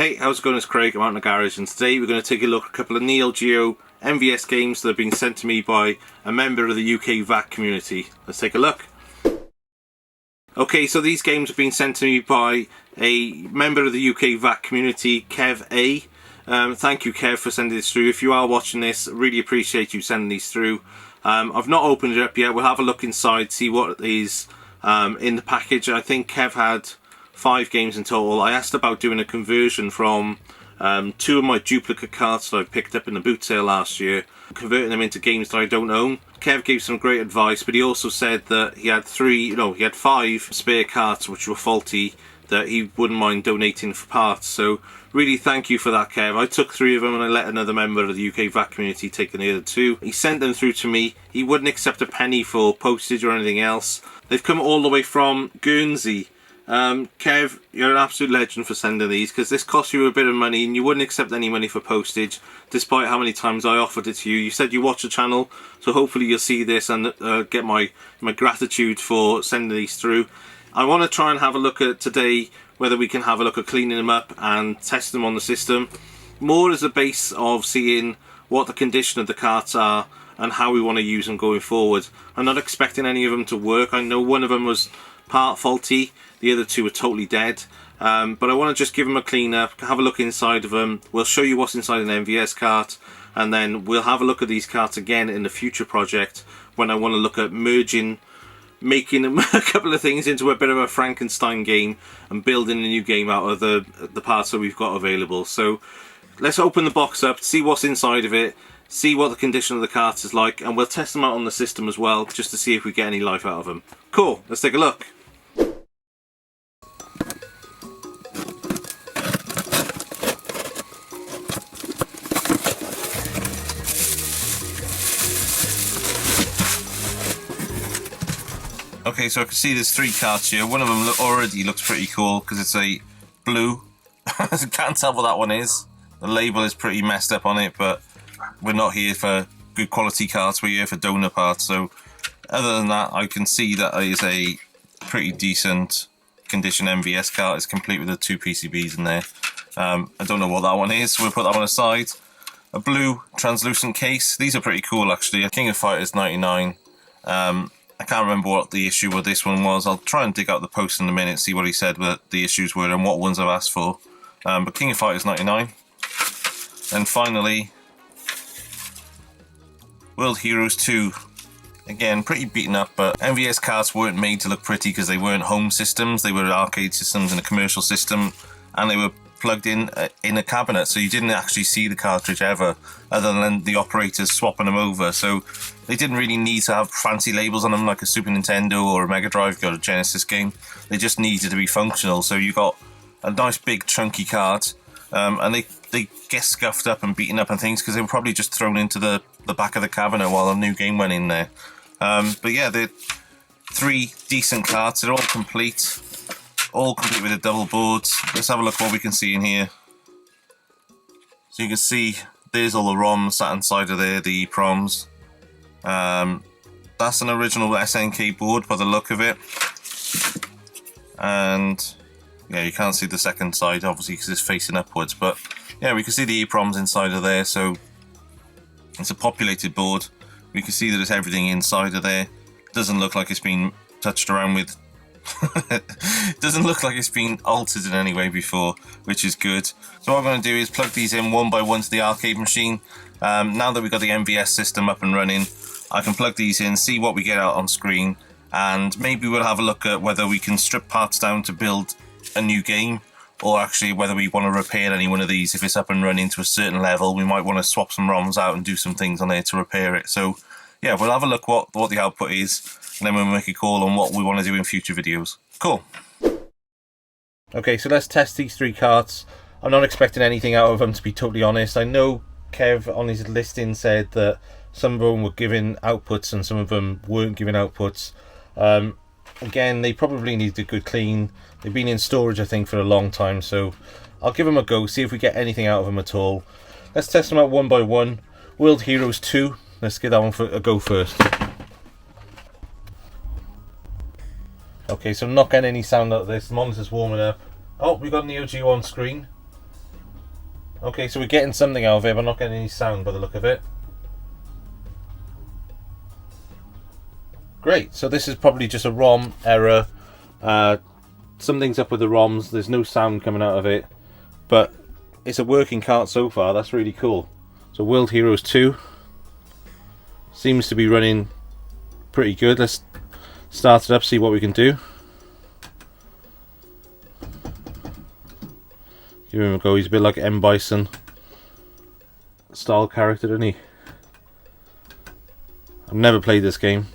Hey, how's it going? It's Craig. I'm out in the garage, and today we're going to take a look at a couple of Neo Geo MVS games that have been sent to me by a member of the UKVaC community. Let's take a look. Okay, so these games have been sent to me by a member of the UKVaC community, Kev A. Thank you, Kev, for sending this through. If you are watching this, I really appreciate you sending these through. I've not opened it up yet. We'll have a look inside, see what is in the package. I think Kev had 5 games in total. I asked about doing a conversion from 2 of my duplicate carts that I picked up in the boot sale last year, converting them into games that I don't own. Kev gave some great advice, but he also said that he had 5 spare carts which were faulty that he wouldn't mind donating for parts. So really thank you for that, Kev. I took 3 of them and I let another member of the UKVaC community take the other 2. He sent them through to me. He wouldn't accept a penny for postage or anything else. They've come all the way from Guernsey. Kev, you're an absolute legend for sending these, because this costs you a bit of money and you wouldn't accept any money for postage, despite how many times I offered it to you. You said you watch the channel, so hopefully you'll see this and get my gratitude for sending these through. I want to try and have a look at today whether we can have a look at cleaning them up and test them on the system, more as a base of seeing what the condition of the carts are and how we want to use them going forward. I'm not expecting any of them to work. I know one of them was part faulty, the other 2 are totally dead, but I want to just give them a clean up, have a look inside of them. We'll show you what's inside an MVS cart, and then we'll have a look at these carts again in the future project when I want to look at making a couple of things into a bit of a Frankenstein game and building a new game out of the parts that we've got available. So let's open the box up, see what's inside of it, see what the condition of the carts is like, and we'll test them out on the system as well, just to see if we get any life out of them. Cool, let's take a look. Okay, so I can see there's 3 carts here. One of them already looks pretty cool because it's a blue. Can't tell what that one is. The label is pretty messed up on it, but we're not here for good quality carts, we're here for donor parts. So other than that, I can see that it is a pretty decent condition MVS cart. It's complete with the 2 PCBs in there. I don't know what that one is, so we'll put that one aside. A blue translucent case. These are pretty cool actually. King of Fighters 99. I can't remember what the issue with this one was. I'll try and dig out the post in a minute, see what he said that the issues were and what ones I've asked for. But King of Fighters 99. And finally, World Heroes 2. Again, pretty beaten up, but MVS carts weren't made to look pretty because they weren't home systems. They were arcade systems and a commercial system, and they were plugged in a cabinet, so you didn't actually see the cartridge ever, other than the operators swapping them over. So they didn't really need to have fancy labels on them like a Super Nintendo or a Mega Drive or a Genesis game. They just needed to be functional. So you got a nice big chunky cart, and they get scuffed up and beaten up and things because they were probably just thrown into the back of the cabinet while a new game went in there. But yeah, they're 3 decent carts. They're all complete with a double board. Let's have a look what we can see in here. So you can see there's all the ROMs sat inside of there, the EPROMs. That's an original SNK board by the look of it. And yeah, you can't see the second side obviously because it's facing upwards, but yeah, we can see the EPROMs inside of there. So it's a populated board. We can see that it's everything inside of there. Doesn't look like it's been touched around with. Doesn't look like it's been altered in any way before, which is good. So what I'm going to do is plug these in one by one to the arcade machine. Now that we've got the MVS system up and running, I can plug these in, see what we get out on screen, and maybe we'll have a look at whether we can strip parts down to build a new game, or actually whether we want to repair any one of these. If it's up and running to a certain level, we might want to swap some ROMs out and do some things on there to repair it. So yeah, we'll have a look what the output is, and then we'll make a call on what we want to do in future videos. Cool. Okay, so let's test these 3 carts. I'm not expecting anything out of them, to be totally honest. I know Kev on his listing said that some of them were giving outputs and some of them weren't giving outputs. Again, they probably need a good clean. They've been in storage, I think, for a long time, so I'll give them a go, see if we get anything out of them at all. Let's test them out one by one. World Heroes 2. Let's give that one a go first. Okay, so I'm not getting any sound out of this. The monitor's warming up. Oh, we got Neo Geo on screen. Okay, so we're getting something out of it, but not getting any sound by the look of it. Great, so this is probably just a ROM error. Something's up with the ROMs, there's no sound coming out of it, but it's a working cart so far. That's really cool. So World Heroes 2 seems to be running pretty good. Let's start it up, see what we can do. Give him a go. He's a bit like M. Bison style character, isn't he? I've never played this game.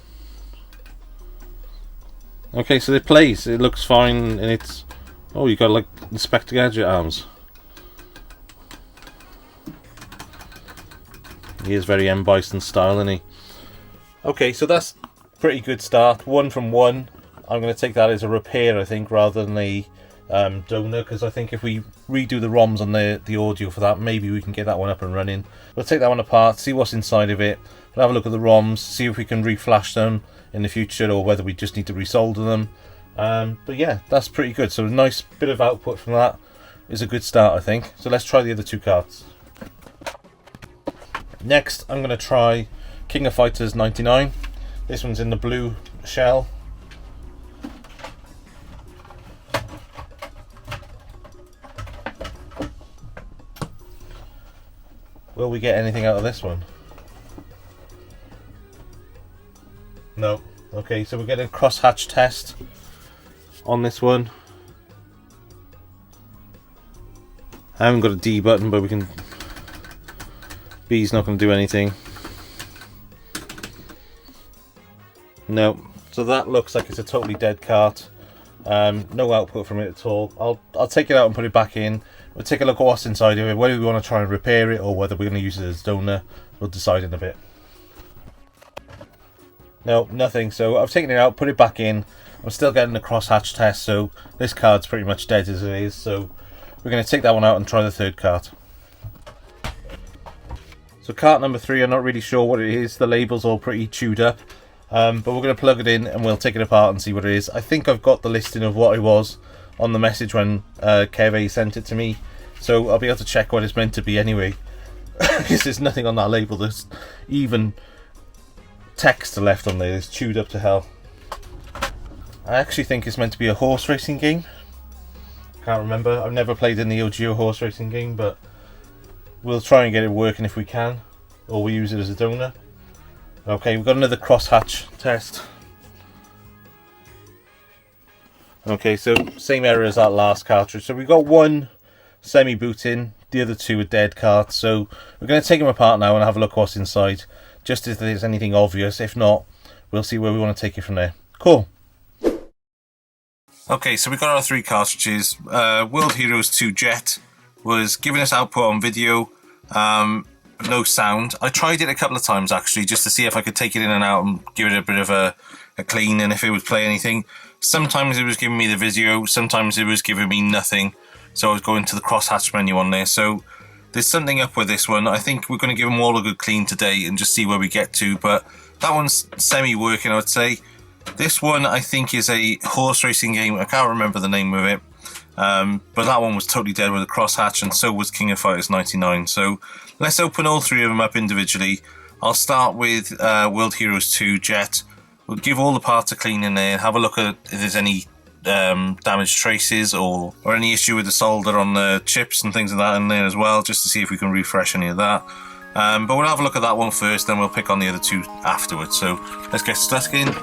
Okay, so it plays. It looks fine, and it's... Oh, you got like Inspector Gadget arms. He is very M. Bison style, isn't he? Okay, so that's pretty good start. 1 from 1. I'm going to take that as a repair, I think, rather than a donor, because I think if we redo the ROMs on the audio for that, maybe we can get that one up and running. We'll take that one apart, see what's inside of it. We'll have a look at the ROMs, see if we can reflash them in the future, or whether we just need to resolder them. But yeah, that's pretty good. So a nice bit of output from that is a good start, I think. So let's try the other 2 carts. Next, I'm going to try King of Fighters 99. This one's in the blue shell. Will we get anything out of this one? No. Okay, so we're getting a crosshatch test on this one. I haven't got a D button, but we can... B's not going to do anything. No. So that looks like it's a totally dead cart. No output from it at all. I'll take it out and put it back in. We'll take a look at what's inside of it, whether we want to try and repair it or whether we're going to use it as donor. We'll decide in a bit. No, nothing. So I've taken it out, put it back in. I'm still getting the crosshatch test, so this card's pretty much dead as it is. So we're going to take that one out and try the 3rd cart. So cart number 3, I'm not really sure what it is. The label's all pretty chewed up. But we're going to plug it in and we'll take it apart and see what it is. I think I've got the listing of what it was on the message when Kev A sent it to me. So I'll be able to check what it's meant to be anyway. Because there's nothing on that label. There's even text left on there. It's chewed up to hell. I actually think it's meant to be a horse racing game. Can't remember. I've never played a Neo Geo horse racing game, but we'll try and get it working if we can. Or we'll use it as a donor. Okay, we've got another crosshatch test. Okay, so same error as that last cartridge. So we've got 1 semi-boot in, the other 2 are dead carts. So we're going to take them apart now and have a look what's inside, just if there's anything obvious. If not, we'll see where we want to take it from there. Cool. Okay, so we've got our 3 cartridges. World Heroes 2 Jet was giving us output on video. No sound. I tried it a couple of times actually, just to see if I could take it in and out and give it a bit of a clean and if it would play anything. Sometimes it was giving me the video, sometimes it was giving me nothing. So I was going to the crosshatch menu on there. So there's something up with this one. I think we're going to give them all a good clean today and just see where we get to. But that one's semi-working, I would say. This one I think is a horse racing game. I can't remember the name of it. But that one was totally dead with a crosshatch, and so was King of Fighters 99. So let's open all 3 of them up individually. I'll start with World Heroes 2 Jet. We'll give all the parts a clean in there, have a look at if there's any damaged traces or any issue with the solder on the chips and things like that in there as well, just to see if we can refresh any of that. But we'll have a look at that one first, then we'll pick on the other 2 afterwards. So let's get stuck in.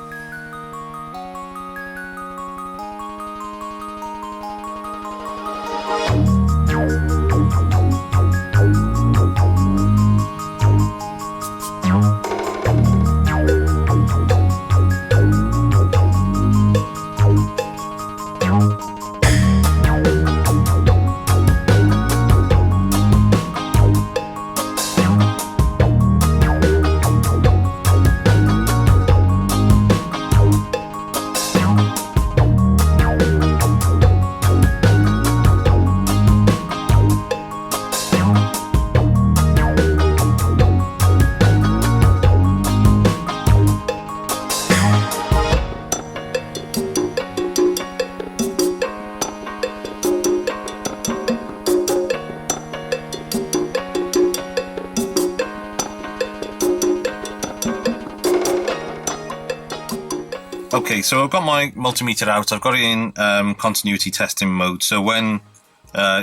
Okay, so I've got my multimeter out. I've got it in continuity testing mode. So when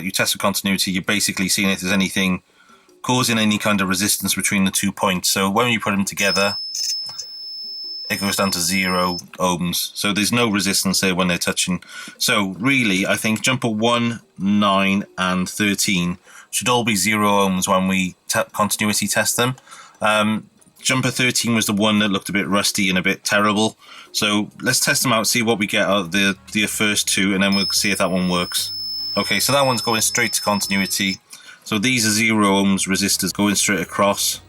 you test for continuity, you're basically seeing if there's anything causing any kind of resistance between the 2 points. So when you put them together, it goes down to 0 ohms. So there's no resistance there when they're touching. So really, I think jumper 1, 9 and 13 should all be 0 ohms when we continuity test them. Jumper 13 was the one that looked a bit rusty and a bit terrible. So let's test them out, see what we get out of the first two, and then we'll see if that one works. Okay, so that one's going straight to continuity. So these are 0 ohms resistors going straight across.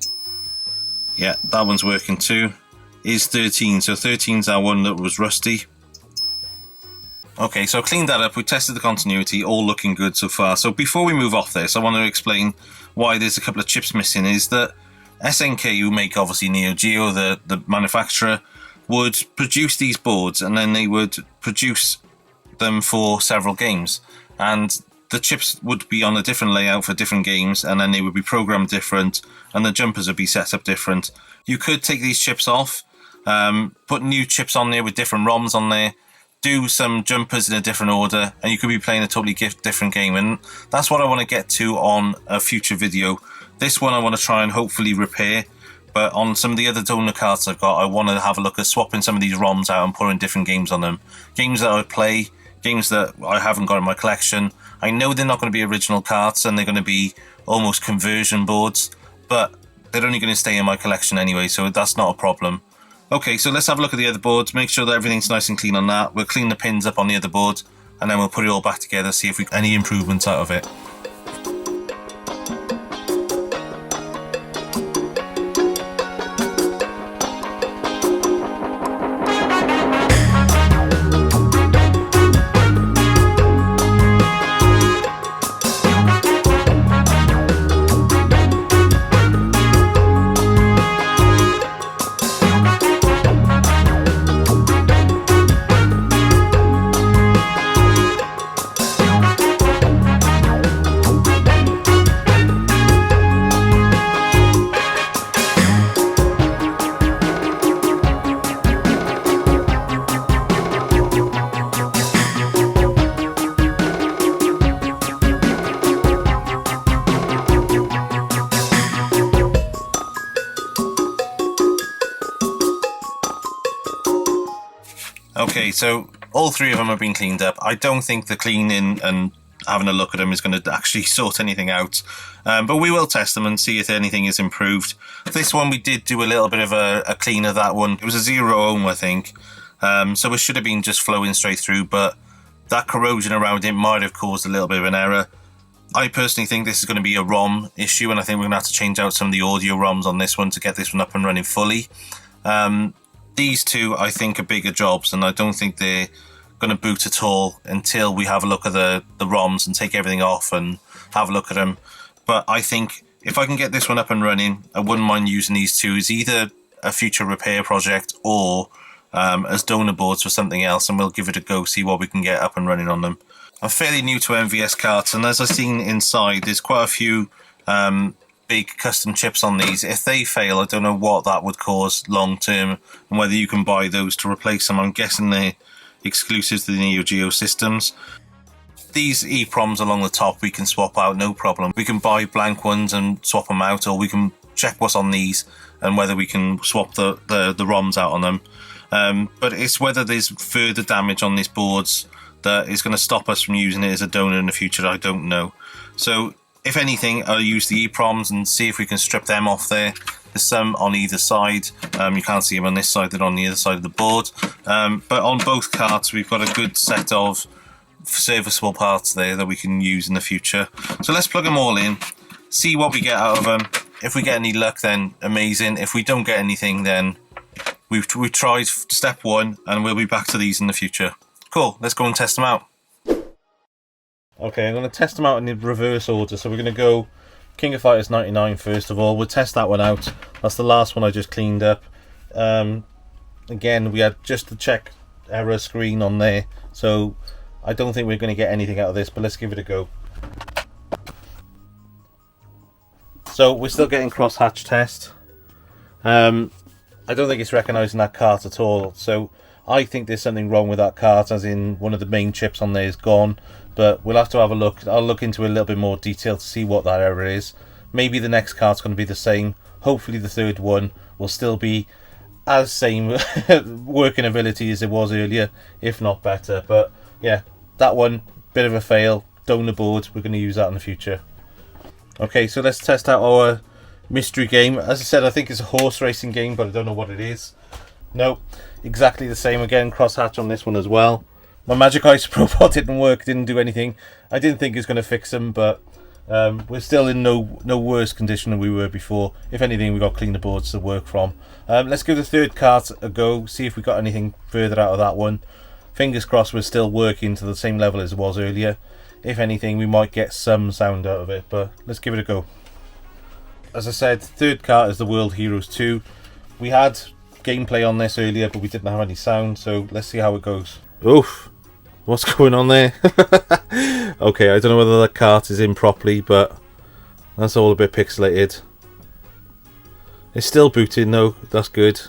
Yeah, that one's working too. Is 13, so 13's our one that was rusty. Okay, so I've cleaned that up, we tested the continuity, all looking good so far. So before we move off this, I want to explain why there's a couple of chips missing. Is that SNK, who make obviously Neo Geo, the manufacturer, would produce these boards and then they would produce them for several games. And the chips would be on a different layout for different games, and then they would be programmed different, and the jumpers would be set up different. You could take these chips off, put new chips on there with different ROMs on there, do some jumpers in a different order, and you could be playing a totally different game. And that's what I want to get to on a future video. This one I want to try and hopefully repair, but on some of the other donor cards I've got, I want to have a look at swapping some of these ROMs out and putting different games on them. Games that I play, games that I haven't got in my collection. I know they're not going to be original cards and they're going to be almost conversion boards, but they're only going to stay in my collection anyway, so that's not a problem. Okay, so let's have a look at the other boards, make sure that everything's nice and clean on that. We'll clean the pins up on the other board, and then we'll put it all back together, see if we get any improvements out of it. Okay, so all three of them have been cleaned up. I don't think the cleaning and having a look at them is going to actually sort anything out, but we will test them and see if anything is improved. This one we did do a little bit of a clean of that one. It was a 0 ohm, I think, so it should have been just flowing straight through, but that corrosion around it might have caused a little bit of an error. I personally think this is going to be a ROM issue, and I think we're going to have to change out some of the audio ROMs on this one to get this one up and running fully. These two, I think, are bigger jobs, and I don't think they're going to boot at all until we have a look at the ROMs and take everything off and have a look at them. But I think if I can get this one up and running, I wouldn't mind using these two as either a future repair project or as donor boards for something else, and we'll give it a go, see what we can get up and running on them. I'm fairly new to MVS carts, and as I've seen inside, there's quite a few big custom chips on these. If they fail, I don't know what that would cause long term and whether you can buy those to replace them. I'm guessing they're exclusive to the Neo Geo systems. These EPROMs along the top we can swap out, no problem. We can buy blank ones and swap them out, or we can check what's on these and whether we can swap the ROMs out on them. But it's whether there's further damage on these boards that is going to stop us from using it as a donor in the future, I don't know. So if anything, I'll use the EPROMs and see if we can strip them off there. There's some on either side. You can't see them on this side, they're on the other side of the board. But on both carts, we've got a good set of serviceable parts there that we can use in the future. So let's plug them all in, see what we get out of them. If we get any luck, then amazing. If we don't get anything, then we've tried step one, and we'll be back to these in the future. Cool, let's go and test them out. Okay, I'm going to test them out in the reverse order. So we're going to go King of Fighters 99 first of all. We'll test that one out. That's the last one I just cleaned up. Again, we had just the check error screen on there, so I don't think we're going to get anything out of this, but let's give it a go. So we're still getting cross-hatch test. I don't think it's recognising that cart at all, so I think there's something wrong with that cart, as in one of the main chips on there is gone, but we'll have to have a look. I'll look into a little bit more detail to see what that error is. Maybe the next cart's going to be the same. Hopefully the third one will still be as same working ability as it was earlier, if not better. But yeah, that one, bit of a fail. Donor board, we're going to use that in the future. Okay, so let's test out our mystery game. As I said, I think it's a horse racing game, but I don't know what it is. Nope, exactly the same again, crosshatch on this one as well. My Magic Ice Robot didn't work, didn't do anything. I didn't think it was going to fix them, but we're still in no worse condition than we were before. If anything, we got cleaner boards to work from. Let's give the third cart a go, see if we got anything further out of that one. Fingers crossed we're still working to the same level as it was earlier. If anything, we might get some sound out of it, but let's give it a go. As I said, third cart is the World Heroes 2. We had gameplay on this earlier, but we didn't have any sound, so let's see how it goes. Oof, what's going on there? Okay, I don't know whether the cart is in properly, but that's all a bit pixelated. It's still booting though, that's good.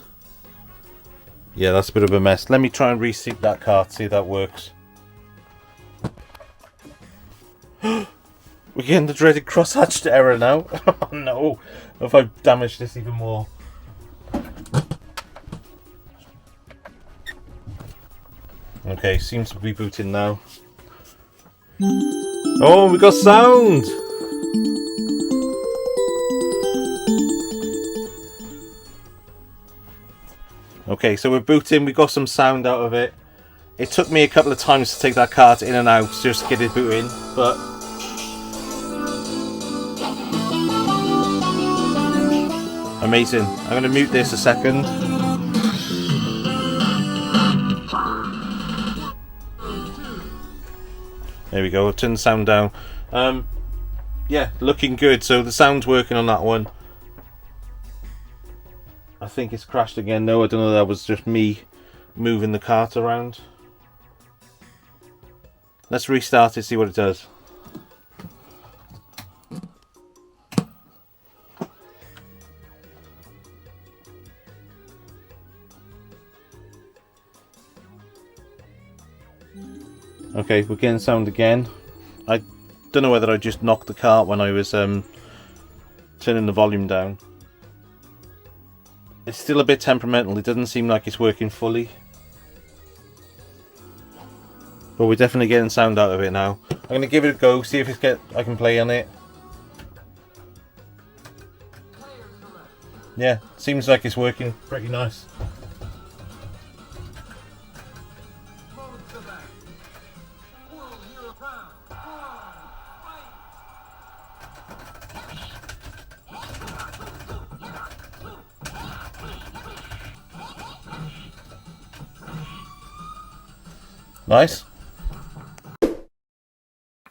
Yeah, that's a bit of a mess. Let me try and reseat that cart, see if that works. We're getting the dreaded crosshatched error now. Oh no, if I've damaged this even more. Okay, seems to be booting now. Oh, we got sound! Okay, so we're booting, we got some sound out of it. It took me a couple of times to take that cart in and out just to get it booting, but amazing. I'm going to mute this a second. There we go, I'll turn the sound down. Yeah, looking good. So the sound's working on that one. I think it's crashed again. No, I don't know, that was just me moving the cart around. Let's restart it, see what it does. Okay, we're getting sound again. I don't know whether I just knocked the cart when I was turning the volume down. It's still a bit temperamental, it doesn't seem like it's working fully. But we're definitely getting sound out of it now. I'm going to give it a go, see if I can play on it. Yeah, seems like it's working pretty nice. Nice.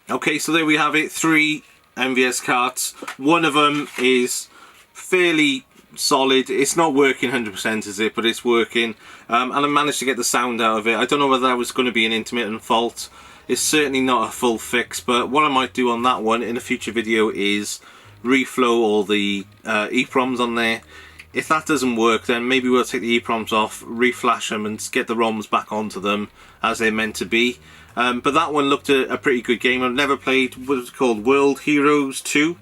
Okay, so there we have it, 3 MVS carts. One of them is fairly solid. It's not working 100%, is it? But it's working. And I managed to get the sound out of it. I don't know whether that was going to be an intermittent fault. It's certainly not a full fix, but what I might do on that one in a future video is reflow all the EEPROMs on there. If that doesn't work, then maybe we'll take the EEPROMs off, reflash them and get the ROMs back onto them as they're meant to be. But that one looked a pretty good game. I've never played what it's called, World Heroes 2.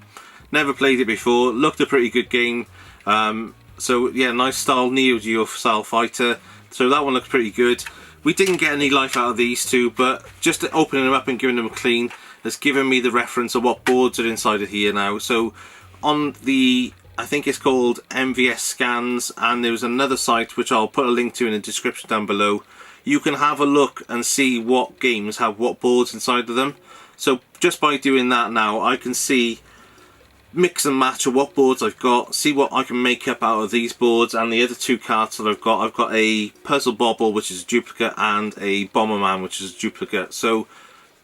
Never played it before. Looked a pretty good game. So yeah, nice style Neo Geo style fighter. So that one looks pretty good. We didn't get any life out of these two, but just opening them up and giving them a clean has given me the reference of what boards are inside of here now. So on the, I think it's called MVS Scans, and there's another site which I'll put a link to in the description down below. You can have a look and see what games have what boards inside of them. So just by doing that now, I can see, mix and match of what boards I've got, see what I can make up out of these boards and the other 2 carts that I've got. I've got a Puzzle Bobble, which is a duplicate, and a Bomberman, which is a duplicate. So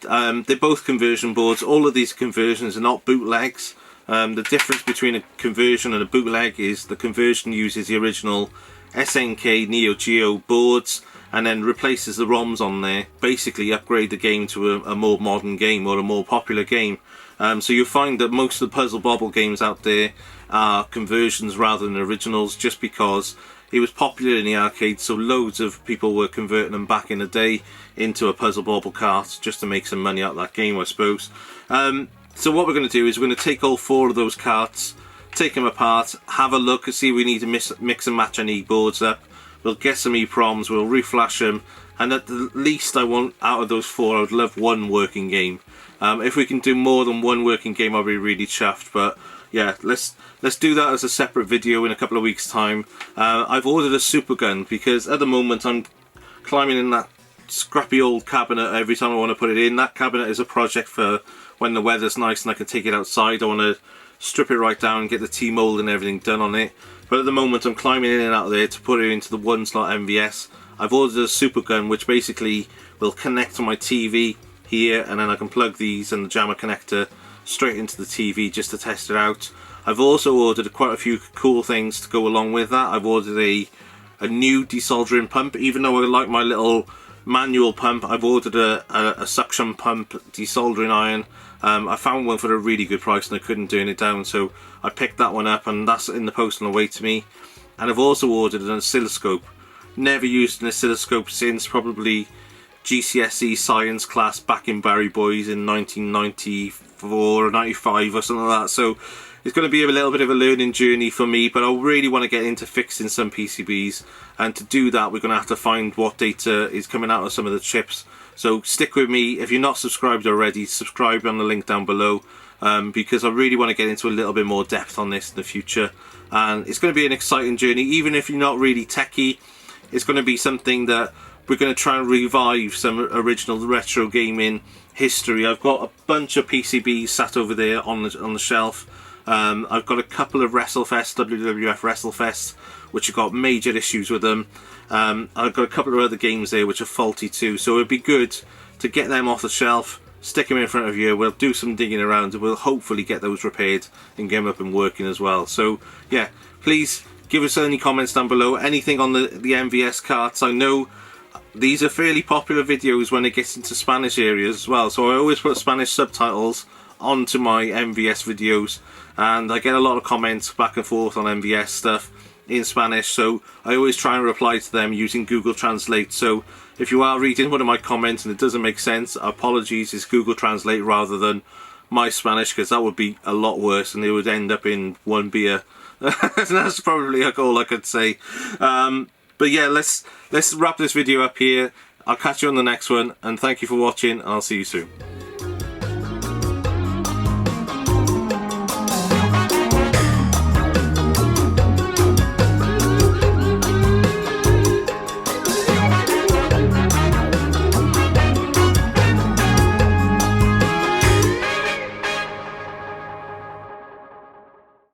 they're both conversion boards. All of these conversions are not bootlegs. The difference between a conversion and a bootleg is the conversion uses the original SNK Neo Geo boards and then replaces the ROMs on there, basically upgrade the game to a more modern game or a more popular game. So you'll find that most of the Puzzle Bobble games out there are conversions rather than originals, just because it was popular in the arcade, so loads of people were converting them back in the day into a Puzzle Bobble cart just to make some money out of that game, I suppose. So what we're going to do is we're going to take all 4 of those carts, take them apart, have a look and see if we need to mix and match any boards up. We'll get some EPROMs, we'll reflash them, and at the least I want out of those 4, I would love 1 working game. If we can do more than 1 working game, I'll be really chuffed. But yeah, let's do that as a separate video in a couple of weeks' time. I've ordered a super gun because at the moment I'm climbing in that scrappy old cabinet every time I want to put it in. That cabinet is a project for when the weather's nice and I can take it outside. I want to strip it right down and get the T-mold and everything done on it. But at the moment I'm climbing in and out of there to put it into the 1-slot MVS. I've ordered a super gun which basically will connect to my TV here, and then I can plug these and the jammer connector straight into the TV just to test it out. I've also ordered quite a few cool things to go along with that. I've ordered a new desoldering pump. Even though I like my little manual pump, I've ordered a suction pump desoldering iron. I found one for a really good price and I couldn't turn it down, so I picked that one up, and that's in the post on the way to me. And I've also ordered an oscilloscope. Never used an oscilloscope since probably GCSE science class back in Barry Boys in 1994 or 95 or something like that. So it's going to be a little bit of a learning journey for me, but I really want to get into fixing some PCBs, and to do that we're going to have to find what data is coming out of some of the chips. So stick with me. If you're not subscribed already, subscribe on the link down below, because I really want to get into a little bit more depth on this in the future, and it's going to be an exciting journey. Even if you're not really techie, it's going to be something that we're going to try and revive some original retro gaming history. I've got a bunch of PCBs sat over there on the shelf. I've got a couple of WrestleFest, WWF WrestleFest, which have got major issues with them. I've got a couple of other games there which are faulty too, so it'd be good to get them off the shelf, stick them in front of you, we'll do some digging around and we'll hopefully get those repaired and get them up and working as well. So yeah, please give us any comments down below, anything on the MVS carts. I know these are fairly popular videos when it gets into Spanish areas as well, so I always put Spanish subtitles onto my MVS videos, and I get a lot of comments back and forth on MVS stuff in Spanish, so I always try and reply to them using Google Translate. So if you are reading one of my comments and it doesn't make sense, apologies, it's Google Translate rather than my Spanish, because that would be a lot worse and it would end up in 1 beer. That's probably all I could say. But yeah, let's wrap this video up here. I'll catch you on the next one, and thank you for watching, and I'll see you soon.